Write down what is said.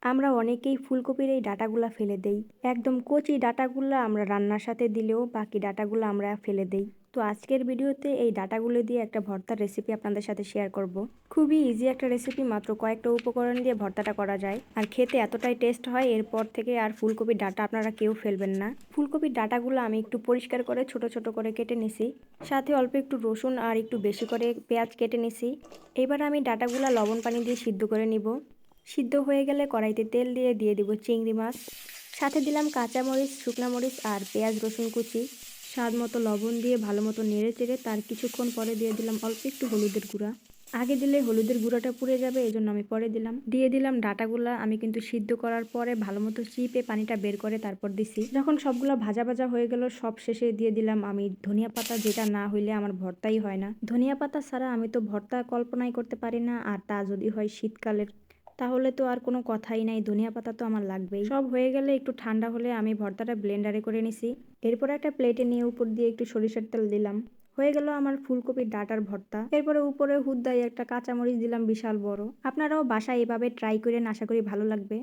আমরা অনেকেই ফুলকপির এই ডাঁটাগুলা ফেলে দেই। একদম কচি ডাঁটাগুলা আমরা রান্নার সাথে দিলেও বাকি ডাঁটাগুলো আমরা ফেলে দেই। তো আজকের ভিডিওতে এই ডাঁটাগুলো দিয়ে একটা ভর্তার রেসিপি আপনাদের সাথে শেয়ার করব। খুবই ইজি একটা রেসিপি, মাত্র কয়েকটা উপকরণ দিয়ে ভর্তাটা করা যায় আর খেতে এতটাই টেস্ট হয়, এরপর থেকে আর ফুলকপির ডাঁটা আপনারা কেউ ফেলবেন না। ফুলকপির ডাঁটাগুলো আমি একটু পরিষ্কার করে ছোট ছোট করে কেটে নিছি, সাথে অল্প একটু রসুন আর একটু বেশি করে পেঁয়াজ কেটে নিছি। এবার আমি ডাঁটাগুলো লবণ পানি দিয়ে সিদ্ধ করে নিব। সিদ্ধ হয়ে গেলে কড়াইতে তেল দিয়ে দিব চিংড়ি মাছ, সাথে দিলাম কাঁচামরিচ, শুকনা মরিচ আর পেঁয়াজ রসুন কুচি। স্বাদ মতো লবণ দিয়ে ভালো মতো নেড়ে চেড়ে তার কিছুক্ষণ পরে দিয়ে দিলাম অল্প একটু হলুদের গুঁড়া। আগে দিলে হলুদের গুঁড়াটা পুড়ে যাবে, এই জন্য আমি পরে দিলাম। দিয়ে দিলাম ডাঁটাগুলা, আমি কিন্তু সিদ্ধ করার পরে ভালো মতো চিপে পানিটা বের করে তারপর দিছি। যখন সবগুলো ভাজা ভাজা হয়ে গেল, সব শেষে দিয়ে দিলাম আমি ধনিয়া পাতা, যেটা না হইলে আমার ভর্তাই হয় না। ধনিয়া পাতা ছাড়া আমি তো ভর্তা কল্পনাই করতে পারি না, আর তা যদি হয় শীতকালের, তাহলে তো আর কোনো কথাই নাই, ধনিয়া পাতা তো আমার লাগবেই। সব হয়ে গেলে একটু ঠান্ডা হলে আমি ভর্তাটা ব্লেন্ডারে করে নিছি। এরপর একটা প্লেটে নিয়ে উপর দিয়ে একটু সরিষার তেল দিলাম। হয়ে গেল আমার ফুলকপির ডাঁটার ভর্তা। এরপরে উপরে হুদ্দায় একটা কাঁচামরিচ দিলাম বিশাল বড়। আপনারাও বাসায় এভাবে ট্রাই করেন, আশা করি ভালো লাগবে।